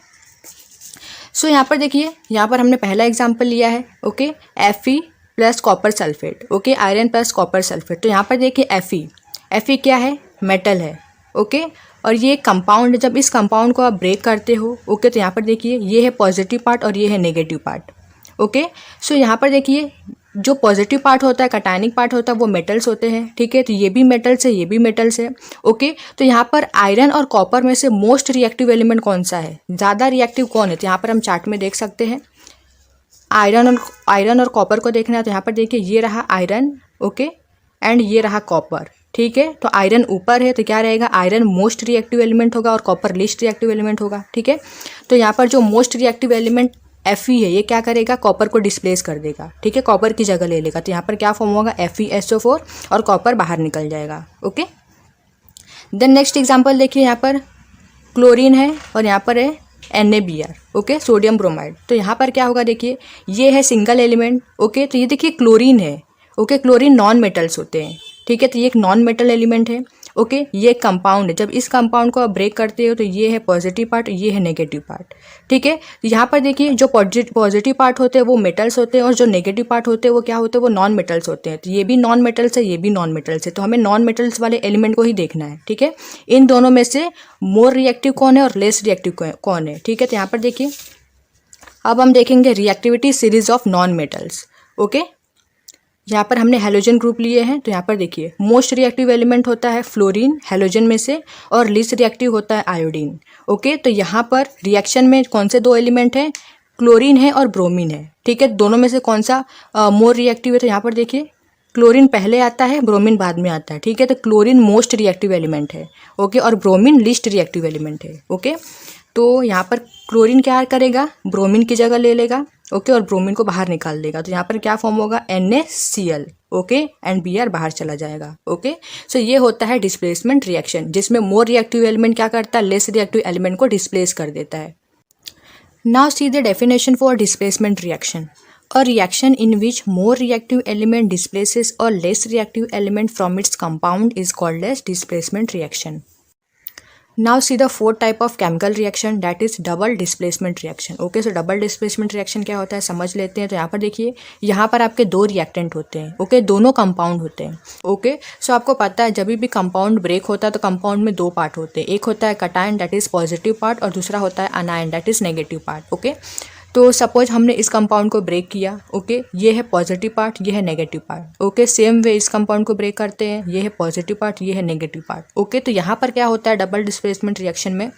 सो यहाँ पर देखिए, यहाँ पर हमने पहला एग्जाम्पल लिया है okay Fe plus copper sulphate, okay iron plus copper sulphate. तो यहाँ पर देखिए Fe क्या है, मेटल है। ओके और ये कंपाउंड, जब इस कंपाउंड को आप ब्रेक करते हो ओके तो यहाँ पर देखिए ये है पॉजिटिव पार्ट और ये है नेगेटिव पार्ट। ओके सो यहाँ पर देखिए जो पॉजिटिव पार्ट होता है, कटायनिक पार्ट होता है, वो मेटल्स होते हैं। ठीक है तो ये भी मेटल्स है, ये भी मेटल्स है। ओके तो यहाँ पर आयरन और कॉपर में से मोस्ट रिएक्टिव एलिमेंट कौन सा है, ज़्यादा रिएक्टिव कौन है, तो यहाँ पर हम चार्ट में देख सकते हैं। आयरन और कॉपर को देखना है तो यहाँ पर देखिए ये रहा आयरन ओके एंड ये रहा कॉपर। ठीक है तो आयरन ऊपर है तो क्या रहेगा, आयरन मोस्ट रिएक्टिव एलिमेंट होगा और कॉपर लीस्ट रिएक्टिव एलिमेंट होगा। ठीक है तो यहाँ पर जो मोस्ट रिएक्टिव एलिमेंट Fe है, ये क्या करेगा, कॉपर को डिस्प्लेस कर देगा। ठीक है कॉपर की जगह ले लेगा, तो यहाँ पर क्या फॉर्म होगा, FeSO4 और कॉपर बाहर निकल जाएगा। ओके देन नेक्स्ट एग्जांपल देखिए, यहाँ पर क्लोरीन है और यहाँ पर है NaBr ओके सोडियम ब्रोमाइड। तो यहाँ पर क्या होगा, देखिए ये है सिंगल एलिमेंट। ओके तो ये देखिए क्लोरीन है। ओके क्लोरीन नॉन मेटल्स होते हैं। ठीक है तो ये एक नॉन मेटल एलिमेंट है। ओके ये कंपाउंड है, जब इस कंपाउंड को आप ब्रेक करते हो तो ये है पॉजिटिव पार्ट, ये है नेगेटिव पार्ट। ठीक है यहाँ पर देखिए जो पॉजिटिव पार्ट होते हैं वो मेटल्स होते हैं और जो नेगेटिव पार्ट होते हैं वो क्या होते हैं, वो नॉन मेटल्स होते हैं। तो ये भी नॉन मेटल्स है, ये भी नॉन मेटल्स है, तो हमें नॉन मेटल्स वाले एलिमेंट को ही देखना है। ठीक है इन दोनों में से मोर रिएक्टिव कौन है और लेस रिएक्टिव कौन है। ठीक है तो यहाँ पर देखिए अब हम देखेंगे reactivity series of non metals. Okay यहाँ पर हमने हैलोजन ग्रुप लिए हैं, तो यहाँ पर देखिए मोस्ट रिएक्टिव एलिमेंट होता है फ्लोरीन हैलोजन में से और लीस्ट रिएक्टिव होता है आयोडीन। ओके तो यहाँ पर रिएक्शन में कौन से दो एलिमेंट हैं, क्लोरीन है और ब्रोमीन है। ठीक है दोनों में से कौन सा मोर रिएक्टिव है, तो यहाँ पर देखिए क्लोरीन पहले आता है, ब्रोमीन बाद में आता है। ठीक है तो क्लोरीन मोस्ट रिएक्टिव एलिमेंट है ओके और ब्रोमीन लीस्ट रिएक्टिव एलिमेंट है। ओके तो यहाँ पर क्लोरीन क्या करेगा, ब्रोमीन की जगह ले लेगा ओके और ब्रोमीन को बाहर निकाल देगा। तो यहाँ पर क्या फॉर्म होगा, NaCl ओके एंड Br बाहर चला जाएगा। ओके सो ये होता है डिस्प्लेसमेंट रिएक्शन, जिसमें मोर रिएक्टिव एलिमेंट क्या करता है, लेस रिएक्टिव एलिमेंट को डिस्प्लेस कर देता है। Now see the definition for displacement reaction. A reaction in which more reactive element displaces a less reactive element from its compound is called as displacement reaction. Now see the fourth type of chemical reaction, that is double displacement reaction. Okay, so double displacement reaction क्या होता है समझ लेते हैं। तो यहाँ पर देखिए यहाँ पर आपके दो रिएक्टेंट होते हैं। ओके दोनों कंपाउंड होते हैं। ओके सो आपको पता है जब भी कंपाउंड ब्रेक होता है तो कंपाउंड में दो पार्ट होते हैं, एक होता है cation that is positive part और दूसरा होता है अनायन that is negative part. Okay तो सपोज हमने इस कंपाउंड को ब्रेक किया। ओके ये है पॉजिटिव पार्ट, ये है negative part. Okay same way इस कंपाउंड को ब्रेक करते हैं, ये है पॉजिटिव पार्ट, ये है नेगेटिव पार्ट। ओके तो यहाँ पर क्या होता है डबल डिस्प्लेसमेंट रिएक्शन में,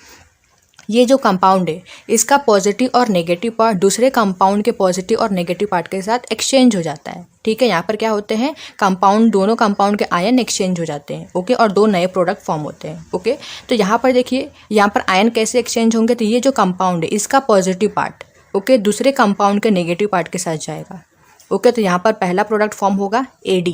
ये जो कंपाउंड है इसका पॉजिटिव और नेगेटिव पार्ट दूसरे कंपाउंड के पॉजिटिव और नेगेटिव पार्ट के साथ एक्सचेंज हो जाता है। ठीक है यहाँ पर क्या होते हैं, कंपाउंड दोनों कंपाउंड के आयन एक्सचेंज हो जाते हैं। ओके और दो नए प्रोडक्ट फॉर्म होते हैं। ओके तो यहाँ पर देखिए यहाँ पर आयन कैसे एक्सचेंज होंगे, तो ये जो कंपाउंड है इसका पॉजिटिव पार्ट ओके दूसरे कंपाउंड के नेगेटिव पार्ट के साथ जाएगा। ओके तो यहाँ पर पहला प्रोडक्ट फॉर्म होगा AD।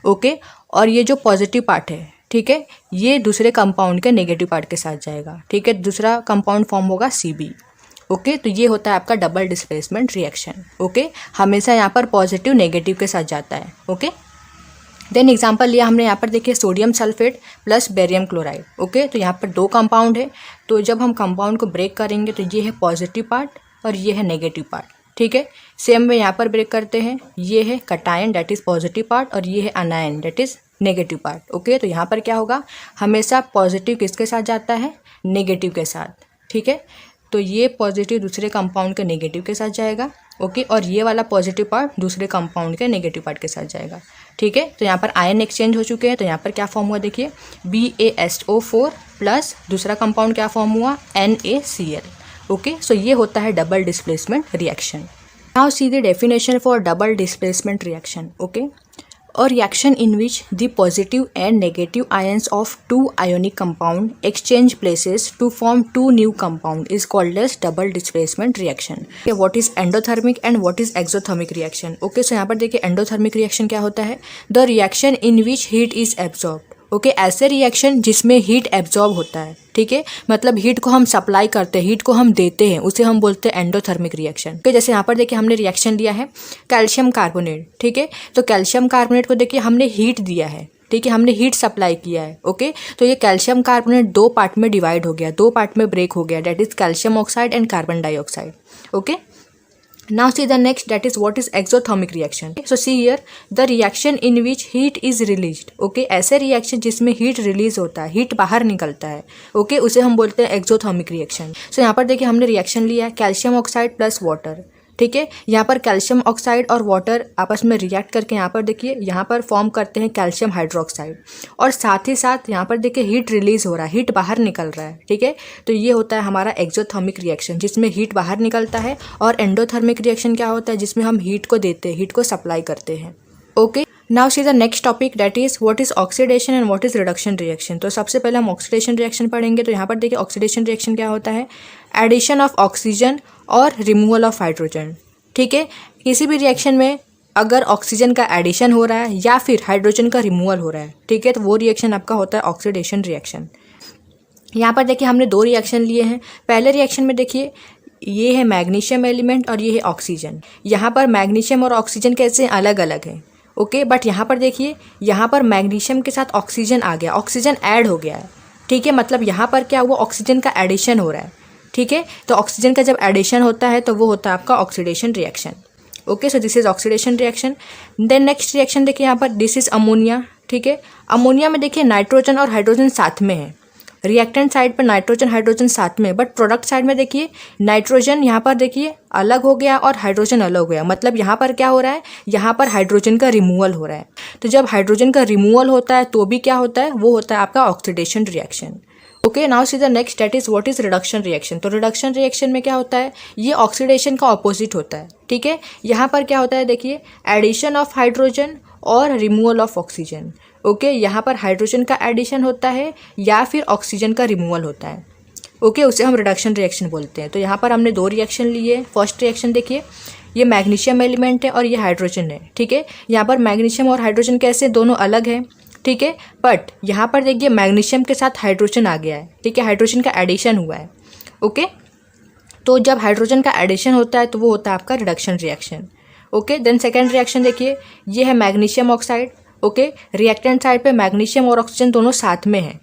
ओके और ये जो पॉजिटिव पार्ट है ठीक है ये दूसरे कंपाउंड के नेगेटिव पार्ट के साथ जाएगा। ठीक है दूसरा कंपाउंड फॉर्म होगा CB। ओके तो ये होता है आपका डबल डिस्प्लेसमेंट रिएक्शन। ओके हमेशा यहाँ पर पॉजिटिव नेगेटिव के साथ जाता है। ओके देन एग्जांपल लिया हमने, यहाँ पर देखिए sodium sulphate plus barium chloride. Okay तो यहाँ पर दो कंपाउंड है, तो जब हम कंपाउंड को ब्रेक करेंगे तो ये है पॉजिटिव पार्ट और ये है नेगेटिव पार्ट। ठीक है सेम वे यहाँ पर ब्रेक करते हैं, ये है cation that is positive part और ये है अनायन that is negative part. Okay तो यहाँ पर क्या होगा, हमेशा पॉजिटिव किसके साथ जाता है, नेगेटिव के साथ। ठीक है तो ये पॉजिटिव दूसरे कंपाउंड के नेगेटिव के साथ जाएगा। ओके और ये वाला पॉजिटिव पार्ट दूसरे कंपाउंड के नेगेटिव पार्ट के साथ जाएगा। ठीक है तो यहाँ पर आयन एक्सचेंज हो चुके हैं, तो यहाँ पर क्या फॉर्म हुआ देखिए BaSO4 प्लस दूसरा कंपाउंड क्या फॉर्म हुआ NaCl। ओके सो ये होता है double displacement reaction. Now see the definition for double displacement reaction. Okay or reaction in which the positive and negative ions of two ionic compound exchange places to form two new compound is called as double displacement reaction. Okay, what is endothermic and what is exothermic reaction? Okay, so यहाँ पर देखिए endothermic reaction क्या होता है? The reaction in which heat is absorbed. Okay ऐसे reaction जिसमें heat absorb होता है, ठीक है, मतलब हीट को हम सप्लाई करते हैं, हीट को हम देते हैं, उसे हम बोलते हैं एंडोथर्मिक रिएक्शन। ओके जैसे यहाँ पर देखिए हमने रिएक्शन लिया है कैल्शियम कार्बोनेट, ठीक है, तो कैल्शियम कार्बोनेट को देखिए हमने हीट दिया है, ठीक है, हमने हीट सप्लाई किया है। ओके तो ये कैल्शियम कार्बोनेट दो पार्ट में डिवाइड हो गया, दो पार्ट में ब्रेक हो गया, that is calcium oxide and carbon dioxide. Okay now see the next, that is what is exothermic reaction. So see here the reaction in which heat is released. okay ऐसे reaction जिसमें heat release होता है, heat बाहर निकलता है, okay उसे हम बोलते हैं एक्सोथर्मिक रिएक्शन। सो यहाँ पर देखिए हमने रिएक्शन लिया है कैल्शियम ऑक्साइड प्लस वाटर, ठीक है, यहाँ पर कैल्शियम ऑक्साइड और वाटर आपस में रिएक्ट करके यहाँ पर देखिए यहाँ पर फॉर्म करते हैं कैल्शियम हाइड्रोक्साइड, और साथ ही साथ यहाँ पर देखिए हीट रिलीज हो रहा है, हीट बाहर निकल रहा है, ठीक है, तो ये होता है हमारा एक्सोथर्मिक रिएक्शन जिसमें हीट बाहर निकलता है। और एंडोथर्मिक रिएक्शन क्या होता है, जिसमें हम हीट को देते हैं, हीट को सप्लाई करते हैं। Okay now see the next topic, that is what is oxidation and what is reduction reaction. तो सबसे पहले हम ऑक्सीडेशन रिएक्शन पढ़ेंगे। तो यहाँ पर देखिए ऑक्सीडेशन रिएक्शन क्या होता है, एडिशन ऑफ ऑक्सीजन और रिमूवल ऑफ हाइड्रोजन, ठीक है, किसी भी रिएक्शन में अगर ऑक्सीजन का एडिशन हो रहा है या फिर हाइड्रोजन का रिमूवल हो रहा है, ठीक है, तो वो रिएक्शन आपका होता है ऑक्सीडेशन रिएक्शन। यहाँ पर देखिए हमने दो रिएक्शन लिए हैं। पहले रिएक्शन में देखिए ये है मैग्नीशियम एलिमेंट और ये है ऑक्सीजन। यहाँ पर मैग्नीशियम और ऑक्सीजन कैसे अलग अलग हैं, ओके, बट यहाँ पर देखिए यहाँ पर मैग्नीशियम के साथ ऑक्सीजन आ गया, ऑक्सीजन ऐड हो गया है, ठीक है, मतलब यहाँ पर क्या हुआ, ऑक्सीजन का एडिशन हो रहा है, ठीक है, तो ऑक्सीजन का जब एडिशन होता है तो वो होता है आपका oxidation reaction. Okay so this is oxidation reaction. Then next reaction देखिए यहाँ पर दिस इज अमोनिया, ठीक है, अमोनिया में देखिए नाइट्रोजन और हाइड्रोजन साथ में है, रिएक्टेंट साइड पर नाइट्रोजन हाइड्रोजन साथ में, बट प्रोडक्ट साइड में देखिए नाइट्रोजन यहाँ पर देखिए अलग हो गया और हाइड्रोजन अलग हो गया, मतलब यहाँ पर क्या हो रहा है, यहाँ पर हाइड्रोजन का रिमूवल हो रहा है। तो जब हाइड्रोजन का रिमूवल होता है तो भी क्या होता है, वो होता है आपका oxidation reaction. Okay now see the next, that is what is reduction reaction. तो रिडक्शन रिएक्शन में क्या होता है, ये ऑक्सीडेशन का ऑपोजिट होता है, ठीक है, यहाँ पर क्या होता है देखिए एडिशन ऑफ हाइड्रोजन और रिमूवल ऑफ ऑक्सीजन। ओके यहाँ पर हाइड्रोजन का एडिशन होता है या फिर ऑक्सीजन का रिमूवल होता है, ओके उसे हम रिडक्शन रिएक्शन बोलते हैं। तो यहाँ पर हमने दो रिएक्शन लिए। फर्स्ट रिएक्शन देखिए ये मैग्नीशियम एलिमेंट है और ये हाइड्रोजन है, ठीक है, यहाँ पर मैग्नीशियम और हाइड्रोजन कैसे दोनों अलग हैं, ठीक है, बट यहाँ पर देखिए मैग्नीशियम के साथ हाइड्रोजन आ गया है, ठीक है, हाइड्रोजन का एडिशन हुआ है। ओके तो जब हाइड्रोजन का एडिशन होता है तो वो होता है आपका reduction reaction. Okay then second reaction देखिए ये है magnesium oxide, okay reactant side पे मैग्नीशियम और ऑक्सीजन दोनों साथ में है,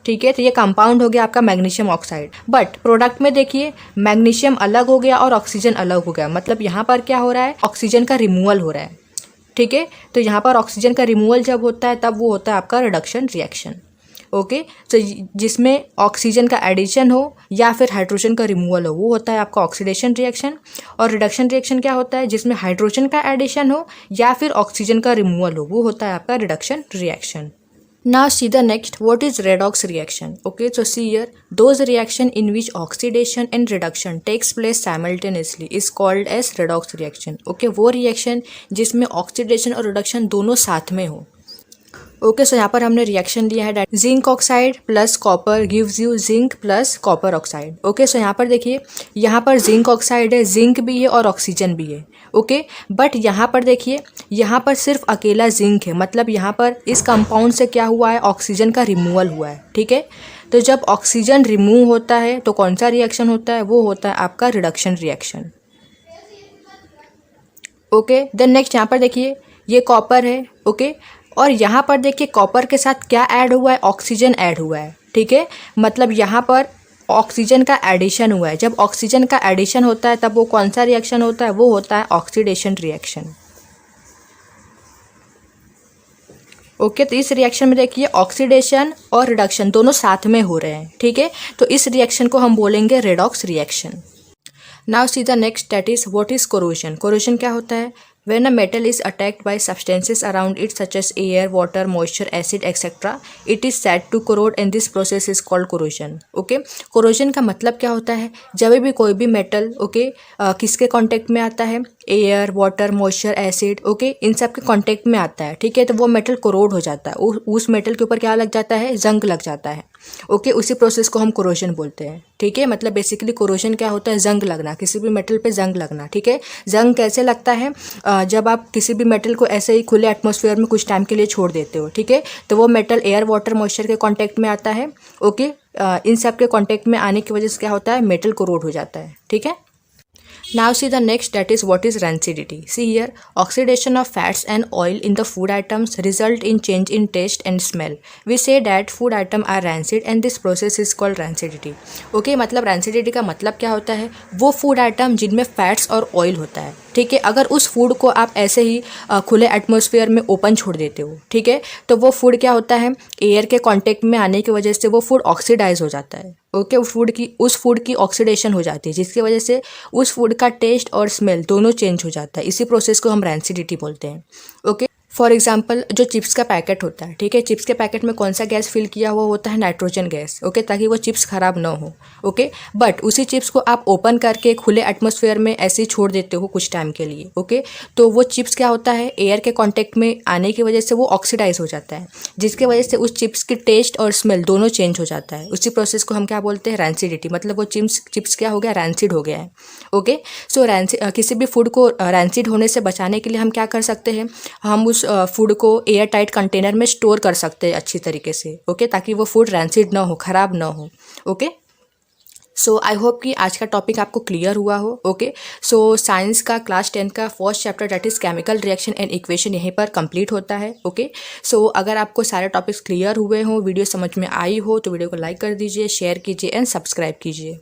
ठीक है, तो ये कंपाउंड हो गया आपका मैग्नीशियम ऑक्साइड, बट प्रोडक्ट में देखिए मैग्नीशियम अलग हो गया और ऑक्सीजन अलग हो गया, मतलब यहाँ पर क्या हो रहा है, ऑक्सीजन का रिमूवल हो रहा है, ठीक है, तो यहाँ पर ऑक्सीजन का रिमूवल जब होता है तब वो होता है आपका रिडक्शन रिएक्शन। ओके तो जिसमें ऑक्सीजन का एडिशन हो या फिर हाइड्रोजन का रिमूवल हो वो होता है आपका ऑक्सीडेशन रिएक्शन। और रिडक्शन रिएक्शन क्या होता है, जिसमें हाइड्रोजन का एडिशन हो या फिर ऑक्सीजन का रिमूवल हो वो होता है आपका reduction reaction. Now see the next, what is redox reaction. Okay, so see here, those reaction in which oxidation and reduction takes place simultaneously is called as redox reaction. Okay, वो reaction जिसमें oxidation और reduction दोनों साथ में हो। Okay so यहाँ पर हमने रिएक्शन लिया है zinc oxide plus copper gives you zinc plus copper oxide. Okay so यहाँ पर देखिए यहाँ पर जिंक ऑक्साइड है, जिंक भी है और ऑक्सीजन भी है, ओके बट यहाँ पर देखिए यहाँ पर सिर्फ अकेला जिंक है, मतलब यहाँ पर इस कंपाउंड से क्या हुआ है, ऑक्सीजन का रिमूवल हुआ है, ठीक है, तो जब ऑक्सीजन रिमूव होता है तो कौन सा रिएक्शन होता है, वो होता है आपका reduction reaction. Okay then next यहाँ पर देखिए ये कॉपर है, ओके और यहाँ पर देखिए कॉपर के साथ क्या ऐड हुआ है, ऑक्सीजन ऐड हुआ है, ठीक है, मतलब यहाँ पर ऑक्सीजन का एडिशन हुआ है। जब ऑक्सीजन का एडिशन होता है तब वो कौन सा रिएक्शन होता है, वो होता है ऑक्सीडेशन रिएक्शन। ओके तो इस रिएक्शन में देखिए ऑक्सीडेशन और रिडक्शन दोनों साथ में हो रहे हैं, ठीक है, तो इस रिएक्शन को हम बोलेंगे redox reaction. Now see the next, that is what is corrosion. Corrosion क्या होता है, When a metal is attacked by substances around it such as air, water, moisture, acid, etc., it is said to corrode and this process is called corrosion. Okay, corrosion का मतलब क्या होता है? जब भी कोई भी मेटल किसके कांटेक्ट में आता है? Air, water, moisture, acid, okay, इन सब के कांटेक्ट में आता है, ठीक है, तो वो मेटल कोरोड हो जाता है, उस मेटल के ऊपर क्या लग जाता है? जंग लग जाता है। ओके, उसी प्रोसेस को हम कोरोजन बोलते हैं। ठीक है, मतलब बेसिकली कोरोजन क्या होता है? जंग लगना, किसी भी मेटल पे जंग लगना। ठीक है, जंग कैसे लगता है? जब आप किसी भी मेटल को ऐसे ही खुले एटमॉस्फेयर में कुछ टाइम के लिए छोड़ देते हो, ठीक है, तो वो मेटल एयर, वाटर, मॉइस्चर के कांटेक्ट में आता है। ओके, इन सब के कांटेक्ट में आने की वजह से क्या होता है? मेटल कोरोड हो जाता है। ठीक है, now see the next, that is what is rancidity. See here, oxidation of fats and oil in the food items result in change in taste and smell. We say that food item are rancid and this process is called rancidity. Okay, मतलब rancidity का मतलब क्या होता है? वो food item जिनमें fats और oil होता है, ठीक है, अगर उस फूड को आप ऐसे ही खुले एटमॉस्फेयर में ओपन छोड़ देते हो, ठीक है, तो वो फूड क्या होता है? एयर के कांटेक्ट में आने की वजह से वो फूड ऑक्सीडाइज हो जाता है। ओके, उस फूड की ऑक्सीडेशन हो जाती है, जिसकी वजह से उस फूड का टेस्ट और स्मेल दोनों चेंज हो जाता है। इसी प्रोसेस को हम रैंसिडिटी बोलते हैं। ओके, फॉर एग्जाम्पल जो चिप्स का पैकेट होता है, ठीक है, चिप्स के पैकेट में कौन सा गैस फिल किया हुआ होता है? Nitrogen gas. ओके, ताकि वो चिप्स खराब ना हो। ओके, बट उसी चिप्स को आप ओपन करके खुले एटमॉस्फेयर में ऐसे ही छोड़ देते हो कुछ टाइम के लिए। ओके, तो वो चिप्स क्या होता है? एयर के कांटेक्ट में आने की वजह से वो ऑक्सीडाइज हो जाता है, जिसकी वजह से उस चिप्स की टेस्ट और स्मेल दोनों चेंज हो जाता है। उसी प्रोसेस को हम क्या बोलते हैं? रैंसिडिटी। मतलब वो चिप्स क्या हो गया? रैंसिड हो गया है। ओके, सो किसी भी फूड को रैंसिड होने से बचाने के लिए हम क्या कर सकते हैं? हम उस फूड को एयर टाइट कंटेनर में स्टोर कर सकते हैं अच्छी तरीके से। ओके, ताकि वो फूड रैंसिड ना हो, ख़राब ना हो। ओके, सो आई होप कि आज का टॉपिक आपको क्लियर हुआ हो। ओके, सो साइंस का क्लास 10 का first chapter that is chemical reaction and equation यहीं पर कंप्लीट होता है। ओके, सो अगर आपको सारे टॉपिक्स क्लियर हुए हों, वीडियो समझ में आई हो, तो वीडियो को लाइक कर दीजिए, शेयर कीजिए एंड सब्सक्राइब कीजिए।